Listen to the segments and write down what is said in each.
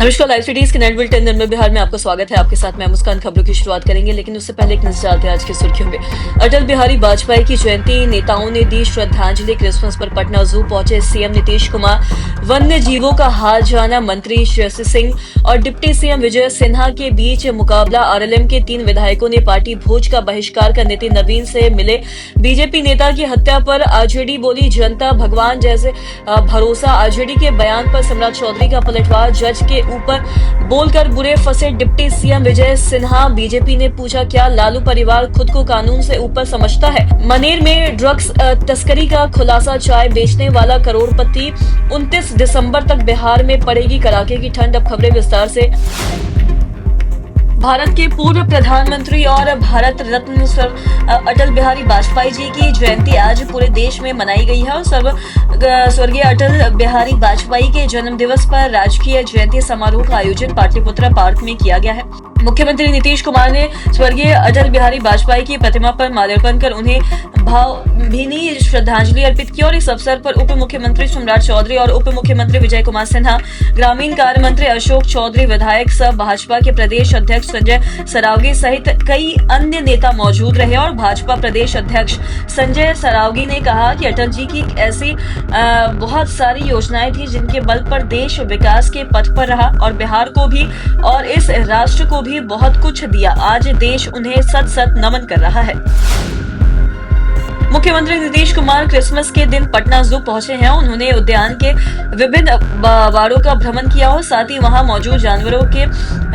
नमस्कार, live cities के net bulletin दिन में बिहार में आपका स्वागत है। आपके साथ मैं मुस्कान। खबरों की शुरुआत करेंगे, लेकिन उससे पहले एक नजर डालते हैं आज की सुर्खियों में। अटल बिहारी वाजपेयी की जयंती, नेताओं ने दी श्रद्धांजलि। क्रिसमस पर पटना जू पहुंचे सीएम नीतीश कुमार। वन्य जीवों का हाल जाना मंत्री श्रेयसी सिंह और डिप्टी सीएम विजय सिन्हा के बीच मुकाबला। आरएलएम के 3 विधायकों ने पार्टी भोज का बहिष्कार कर नितिन नवीन से मिले। बीजेपी नेता की हत्या पर आरजेडी बोली जनता भगवान जैसे भरोसा। आरजेडी के बयान पर सम्राट चौधरी का पलटवार। जज के ऊपर बोलकर बुरे फंसे deputy CM Vijay Sinha. BJP ने पूछा क्या लालू परिवार खुद को कानून से ऊपर समझता है। मनेर में ड्रग्स तस्करी का खुलासा। चाय बेचने वाला करोड़पति। 29 दिसंबर तक बिहार में पड़ेगी कड़ाके की ठंड। अब खबरें विस्तार से। भारत के पूर्व प्रधानमंत्री और भारत रत्न अटल बिहारी वाजपेयी जी की जयंती आज पूरे देश में मनाई गई है और स्वर्गीय अटल बिहारी वाजपेयी के जन्म दिवस पर राजकीय जयंती समारोह का आयोजन पाटलिपुत्रा पार्क में किया गया है। मुख्यमंत्री नीतीश कुमार ने स्वर्गीय अटल बिहारी वाजपेयी की प्रतिमा पर माल्यार्पण कर उन्हें भावभीनी श्रद्धांजलि अर्पित की और इस अवसर पर उप मुख्यमंत्री सम्राट चौधरी और उप मुख्यमंत्री विजय कुमार सिन्हा, ग्रामीण कार्य मंत्री अशोक चौधरी, विधायक सह भाजपा के प्रदेश अध्यक्ष संजय सरावगी सहित कई अन्य नेता मौजूद रहे और भाजपा प्रदेश अध्यक्ष संजय सरावगी ने कहा कि अटल जी की ऐसी बहुत सारी योजनाएं थी जिनके बल पर देश विकास के पथ पर रहा और बिहार को भी और इस राष्ट्र को भी बहुत कुछ दिया। आज देश उन्हें सत सत नमन कर रहा है। मुख्यमंत्री नीतीश कुमार क्रिसमस के दिन पटना जू पहुंचे हैं। उन्होंने उद्यान के विभिन्न बाड़ों का भ्रमण किया और साथ ही वहां मौजूद जानवरों के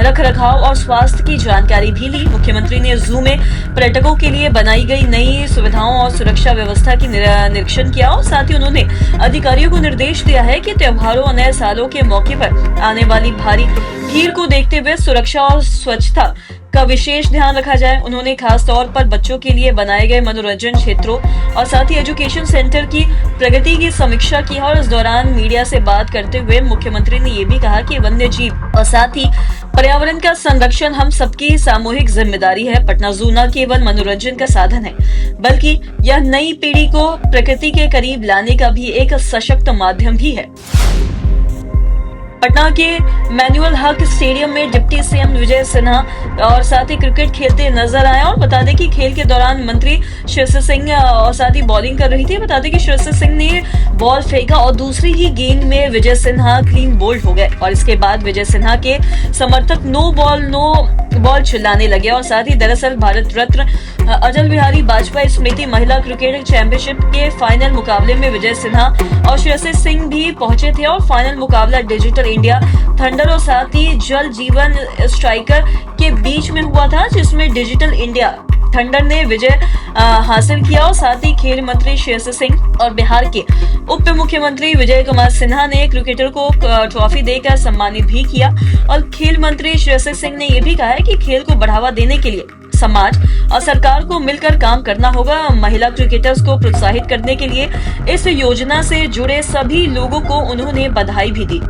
रखरखाव और स्वास्थ्य की जानकारी भी ली। मुख्यमंत्री ने जू में पर्यटकों के लिए बनाई गई नई सुविधाओं और सुरक्षा व्यवस्था की निरीक्षण किया और साथ ही उन्होंने अधिकारियों को निर्देश दिया है कि त्योहारों और नए सालों के मौके पर आने वाली भारी भीड़ को देखते हुए सुरक्षा और स्वच्छता का विशेष ध्यान रखा जाए। उन्होंने खास तौर पर बच्चों के लिए बनाए गए मनोरंजन क्षेत्रों और साथ ही एजुकेशन सेंटर की प्रगति की समीक्षा की और इस दौरान मीडिया से बात करते हुए मुख्यमंत्री ने ये भी कहा कि वन्य जीव और साथ ही पर्यावरण का संरक्षण हम सबकी सामूहिक जिम्मेदारी है। पटना जू न केवल मनोरंजन का साधन है बल्कि यह नई पीढ़ी को प्रकृति के करीब लाने का भी एक सशक्त माध्यम भी है। पटना के मैनुअल हक स्टेडियम में डिप्टी सीएम विजय सिन्हा और साथ ही क्रिकेट खेलते नजर आए और बता दें कि खेल के दौरान मंत्री श्रेयसी सिंह और साथ ही बॉलिंग कर रही थी। बता दें कि श्रेयसी सिंह ने बॉल फेंका और दूसरी ही गेंद में विजय सिन्हा क्लीन बोल्ड हो गए और इसके बाद विजय सिन्हा के समर्थक नो बॉल चिल्लाने लगे और साथ ही दरअसल भारत रत्न अटल बिहारी वाजपेयी स्मृति महिला क्रिकेट चैंपियनशिप के फाइनल मुकाबले में विजय सिन्हा और श्रेयसी सिंह भी पहुंचे थे और फाइनल मुकाबला डिजिटल इंडिया थंडर और साथ ही जल जीवन स्ट्राइकर के बीच में हुआ था, जिसमें डिजिटल इंडिया थंडर ने विजय हासिल किया और साथ ही खेल मंत्री श्रेयसी सिंह और बिहार के उप मुख्यमंत्री विजय कुमार सिन्हा ने क्रिकेटर को ट्रॉफी देकर सम्मानित भी किया और खेल मंत्री श्रेयसी सिंह ने यह भी कहा है कि खेल को बढ़ावा देने के लिए समाज और सरकार को मिलकर काम करना होगा। महिला क्रिकेटर्स को प्रोत्साहित करने के लिए इस योजना से जुड़े सभी लोगों को उन्होंने बधाई भी दी।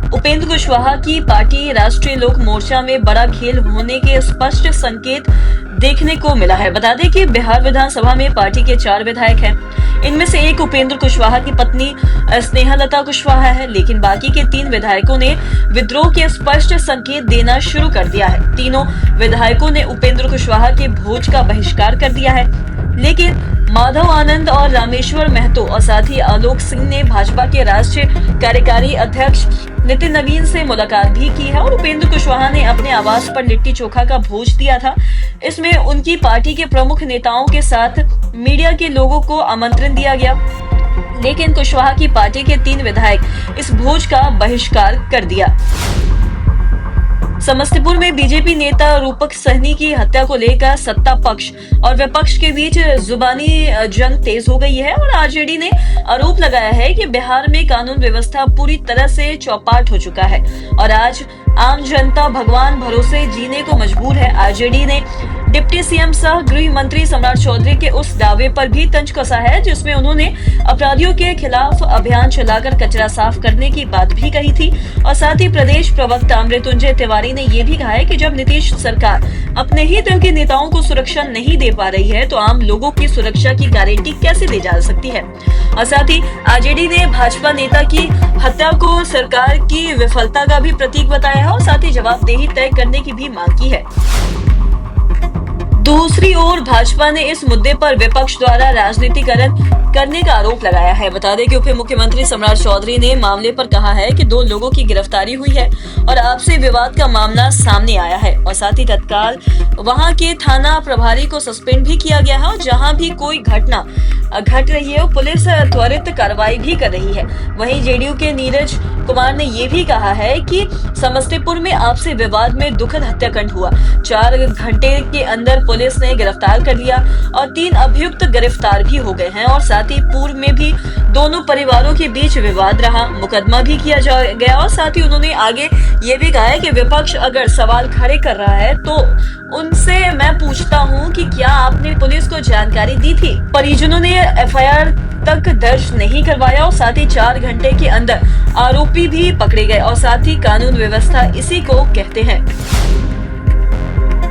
उपेंद्र कुशवाहा की पार्टी राष्ट्रीय लोक मोर्चा में बड़ा खेल होने के स्पष्ट संकेत देखने को मिला है। बता दें कि बिहार विधानसभा में पार्टी के 4 विधायक हैं। इनमें से एक उपेंद्र कुशवाहा की पत्नी स्नेहलता कुशवाहा है, लेकिन बाकी के 3 विधायकों ने विद्रोह के स्पष्ट संकेत देना शुरू कर दिया है। तीनों विधायकों ने उपेंद्र कुशवाहा के भोज का बहिष्कार कर दिया है, लेकिन माधव आनंद और रामेश्वर महतो और साथ ही आलोक सिंह ने भाजपा के राष्ट्रीय कार्यकारी अध्यक्ष नितिन नवीन से मुलाकात भी की है और उपेंद्र कुशवाहा ने अपने आवास पर लिट्टी चोखा का भोज दिया था। इसमें उनकी पार्टी के प्रमुख नेताओं के साथ मीडिया के लोगों को आमंत्रण दिया गया, लेकिन कुशवाहा की पार्टी के 3 विधायक इस भोज का बहिष्कार कर दिया। समस्तीपुर में बीजेपी नेता रूपक सहनी की हत्या को लेकर सत्ता पक्ष और विपक्ष के बीच जुबानी जंग तेज हो गई है और आरजेडी ने आरोप लगाया है कि बिहार में कानून व्यवस्था पूरी तरह से चौपाट हो चुका है और आज आम जनता भगवान भरोसे जीने को मजबूर है। आरजेडी ने डिप्टी सीएम सह गृह मंत्री सम्राट चौधरी के उस दावे पर भी तंज कसा है जिसमें उन्होंने अपराधियों के खिलाफ अभियान चलाकर कचरा साफ करने की बात भी कही थी। और साथ ही प्रदेश प्रवक्ता मृत्युंजय तिवारी ने ये भी कहा है कि जब नीतीश सरकार अपने ही दल के नेताओं को सुरक्षा नहीं दे पा रही है तो आम लोगों की सुरक्षा की गारंटी कैसे दी जा सकती है। और साथ ही आरजेडी ने भाजपा नेता की हत्या को सरकार की विफलता का भी प्रतीक बताया है और साथ ही जवाबदेही तय करने की भी मांग की है। दूसरी ओर भाजपा ने इस मुद्दे पर विपक्ष द्वारा राजनीतिकरण करने का आरोप लगाया है। बता दें कि उप मुख्यमंत्री सम्राट चौधरी ने मामले पर कहा है कि 2 लोगों की गिरफ्तारी हुई है और आपसी विवाद का मामला सामने आया है और साथ ही तत्काल वहां के थाना प्रभारी को सस्पेंड भी किया गया है और जहां भी कोई घटना घट रही है पुलिस त्वरित कार्रवाई भी कर रही है। वहीं जेडीयू के नीरज कुमार ने ये भी कहा है कि समस्तीपुर में आपसी विवाद में दुखद हत्याकांड हुआ। 4 घंटे के अंदर पुलिस ने गिरफ्तार कर लिया और 3 अभियुक्त गिरफ्तार भी हो गए हैं और साथ ही पूर्व में भी दोनों परिवारों के बीच विवाद रहा, मुकदमा भी किया गया। और साथ ही उन्होंने आगे ये भी कहा है कि विपक्ष अगर सवाल खड़े कर रहा है तो उनसे मैं पूछता हूं कि क्या आपने पुलिस को जानकारी दी थी। परिजनों ने एफआईआर तक दर्ज नहीं करवाया और साथ ही 4 घंटे के अंदर आरोपी भी पकड़े गए और साथ ही कानून व्यवस्था इसी को कहते हैं।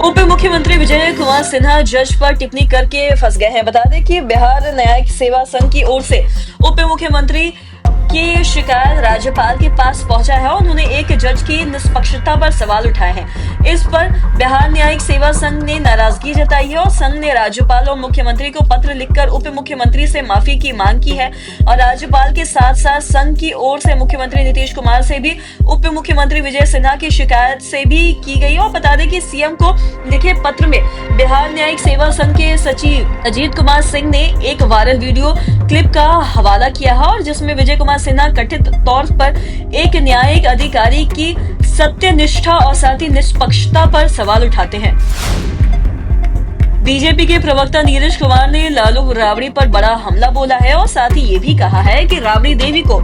उप मुख्यमंत्री विजय कुमार सिन्हा जज पर टिप्पणी करके फंस गए हैं। बता दें कि बिहार न्यायिक सेवा संघ की ओर से उप मुख्यमंत्री की शिकायत राज्यपाल के पास पहुंचा है और उन्होंने एक जज की निष्पक्षता पर सवाल उठाए हैं। इस पर बिहार न्यायिक सेवा संघ ने नाराजगी जताई है और संघ ने राज्यपाल और मुख्यमंत्री को पत्र लिखकर उप मुख्यमंत्री से माफी की मांग की है और राज्यपाल के साथ साथ संघ की ओर से मुख्यमंत्री नीतीश कुमार से भी उप मुख्यमंत्री विजय सिन्हा की शिकायत से भी की गई। और बता दें कि सीएम को लिखे पत्र में बिहार न्यायिक सेवा संघ के सचिव अजीत कुमार सिंह ने एक वायरल वीडियो क्लिप का हवाला किया है और जिसमें विजय कुमार सिन्हा कथित तौर पर एक न्यायिक अधिकारी की सत्यनिष्ठा और साथ ही निष्पक्षता पर सवाल उठाते हैं। बीजेपी के प्रवक्ता नीरज कुमार ने लालू राबड़ी पर बड़ा हमला बोला है और साथ ही ये भी कहा है कि राबड़ी देवी को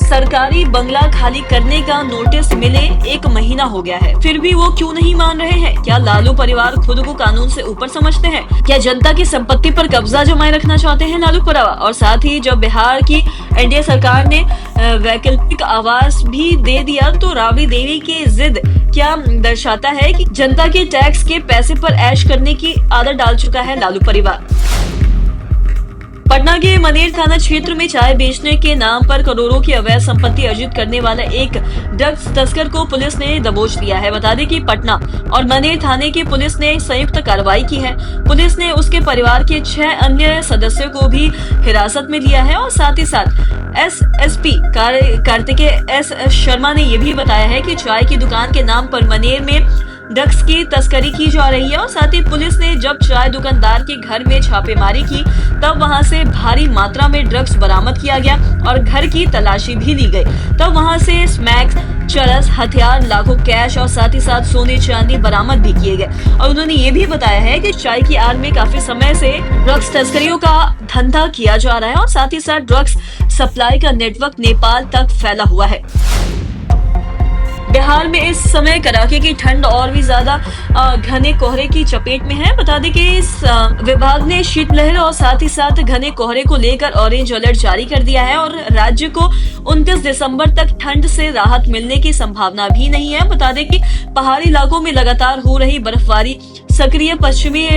सरकारी बंगला खाली करने का नोटिस मिले 1 महीना हो गया है, फिर भी वो क्यों नहीं मान रहे हैं। क्या लालू परिवार खुद को कानून से ऊपर समझते हैं? क्या जनता की संपत्ति पर कब्जा जमाए रखना चाहते हैं लालू परिवार? और साथ ही जब बिहार की एनडीए सरकार ने वैकल्पिक आवास भी दे दिया तो राबड़ी देवी की जिद क्या दर्शाता है कि जनता के टैक्स के पैसे पर ऐश करने की आदत डाल चुका है लालू परिवार। पटना के मनेर थाना क्षेत्र में चाय बेचने के नाम पर करोड़ों की अवैध संपत्ति अर्जित करने वाला एक ड्रग्स तस्कर को पुलिस ने दबोच लिया है। बता दें कि पटना और मनेर थाने की पुलिस ने संयुक्त कार्रवाई की है। पुलिस ने उसके परिवार के 6 अन्य सदस्यों को भी हिरासत में लिया है और साथ ही साथ एसएसपी कार्तिकेय एस शर्मा ने यह भी बताया है कि चाय की दुकान के नाम पर मनेर में ड्रग्स की तस्करी की जा रही है और साथ ही पुलिस ने जब चाय दुकानदार के घर में छापेमारी की तब वहां से भारी मात्रा में ड्रग्स बरामद किया गया और घर की तलाशी भी ली गई। तब वहां से स्मैक्स, चरस, हथियार, लाखों कैश और साथ ही साथ सोने चांदी बरामद भी किए गए। और उन्होंने ये भी बताया है कि चाय की आड़ में काफी समय से ड्रग्स तस्करियों का धंधा किया जा रहा है और साथ ही साथ ड्रग्स सप्लाई का नेटवर्क नेपाल तक फैला हुआ है। बिहार में इस समय कड़ाके की ठंड और भी ज्यादा घने कोहरे की चपेट में है। बता दें कि इस विभाग ने शीतलहर और साथ ही साथ घने कोहरे को लेकर ऑरेंज अलर्ट जारी कर दिया है और राज्य को 29 दिसंबर तक ठंड से राहत मिलने की संभावना भी नहीं है। बता दें कि पहाड़ी इलाकों में लगातार हो रही बर्फबारी, सक्रिय पश्चिमी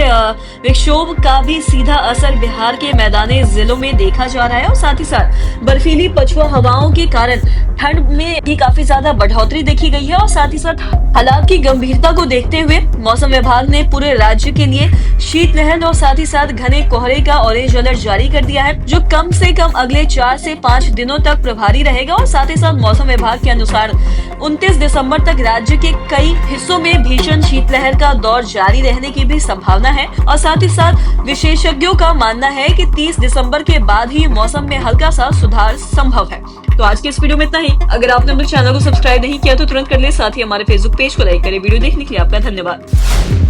विक्षोभ का भी सीधा असर बिहार के मैदानी जिलों में देखा जा रहा है और साथ ही साथ बर्फीली पछुआ हवाओं के कारण ठंड में भी काफी ज्यादा बढ़ोतरी देखी गई है। और साथ ही साथ हालात की गंभीरता को देखते हुए मौसम विभाग ने पूरे राज्य के लिए शीतलहर और साथ ही साथ घने कोहरे का ऑरेंज अलर्ट जारी कर दिया है, जो कम से कम अगले 4 से 5 दिनों तक प्रभावी रहेगा। और साथ ही साथ मौसम विभाग के अनुसार 29 दिसंबर तक राज्य के कई हिस्सों में भीषण शीतलहर का दौर जारी रहने की भी संभावना है। और साथ ही साथ विशेषज्ञों का मानना है कि 30 दिसंबर के बाद ही मौसम में हल्का सा सुधार संभव है। तो आज के इस वीडियो में इतना ही। अगर आपने हमारे चैनल को सब्सक्राइब नहीं किया तो तुरंत कर ले, साथ ही हमारे फेसबुक पेज को लाइक करें। वीडियो देखने के लिए आपका धन्यवाद।